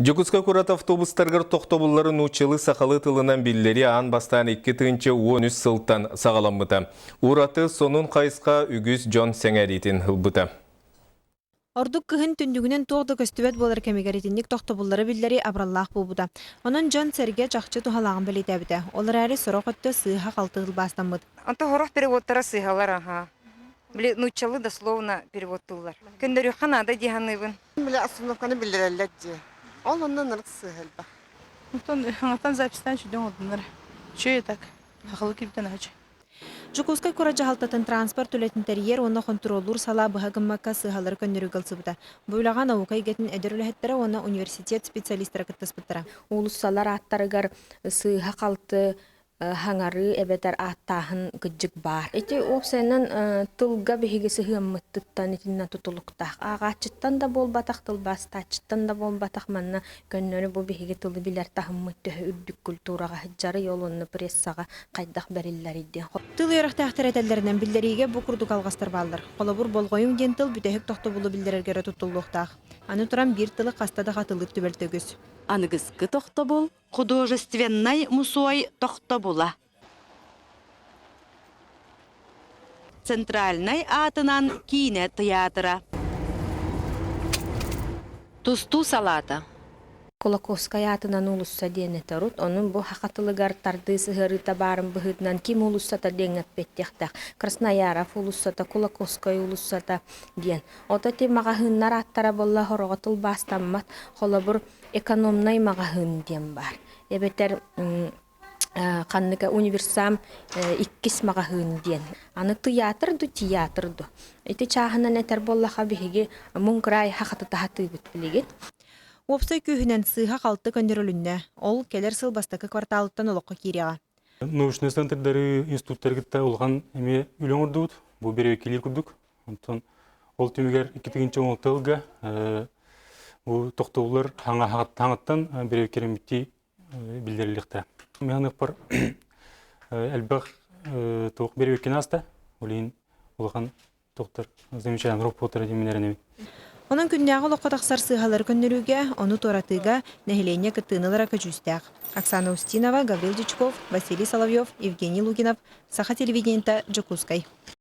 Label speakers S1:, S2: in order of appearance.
S1: Жокуска курат автобустаргар тохтобулларын учылы сақалы тылынан биллери аан бастан 2-13 сылтан сағаламбыта. Ураты сонун қайысқа үгіз Джон Сеңәритин хылбыта.
S2: Ордук кыһын түндүгүнен тоғды көстүбет болар кемигеритинник тохтобуллары биллери абраллах болбута. Онон Джон Серге жакчы тухалагын билетебите. Олар әрі сорок өттө сыыха калтыгыл бастамыт.
S3: Анта хорох переводтара сыйгалар аха. Биле нучалы дословно переводтулар. Көндөрү ханада диханыбын.
S4: Биле остановканы билдирелер же. Ол ондан ырык сыгылба.
S5: Антон запистан чуден одынлар. Чөй так. Хақылы киптен ачы.
S2: Жукуска кура жахалтатын транспорт үлетін терьер оны контролур сала быхагыммакка сыгалар көндөрү кылсыбыта. Буйлаган аукай гетін эдерләһеттері оны университет специалисттары кыттыспыттара.
S6: Улуссалар аттарыгар сыыха қалты хаңары эбетер аттаһын гыджык бар. Эти опсенен тылга бихиге сыгыммыттыттан итинна тутулуктах. Агачыттан да болбатах тылбас, тачыттан да болбатах манна көннөрү бу бихиге тылы билер тахыммытты үрдүк культурага жары йолунны прессага кайдах бериллер иде.
S2: Тыл ярактахтар этеллеринен биллериге бу курдук алгастар баллар. Колобур болгоюн ден тыл бүтехик тохтобулу биллерергере тутулуктах. Аны туран бир тылы кастада катылып түбөлтөгүс.
S7: Аныгызкы тохтобул, художественный мусой тохтобула. Центральный атынан кине театра. Тусту салата.
S6: Колокоская атынан улусса дене тарут, onun bu хакатылыгар тарды сыгырыта барын быһытнан ким улуссата деңеп беттехтах. Краснояров улуссата, Колокоская улуссата ден. Ота те магахыннар аттара болла хороготул бастаммат, холобур экономнай магахын ден бар. Эбетер канныка универсам иккис магахын ден. Аны театрду. Ити чахынан этер боллаха биһиге мункрай хакаты тахаты бит билеген.
S2: Опсой күйінен сыыха қалты көндірілінне. Ол келер сыл бастакы кварталыттан олыққа киреға.
S8: Научный центрдары институттаргытта олған эме үлен ордуут, бу бере келер күрдүк. Ол түмігер 2-нче тылга бу тохтобулар хаңаттан бере керемитти билдириликте. Механик бар элбах тоқ бере кинаста, олин олған тоқтар замечательный работа демелеріне.
S2: Онын күннәғы лоққа тақсар сыйғалар көндіруге, оны торатыға нәхілене кіттіғынылара көжістәқ. Оксана Устинова, Гаврил Дичков, Василий Соловьев, Евгений Лугинов, Саха телевидениента, Жокускай.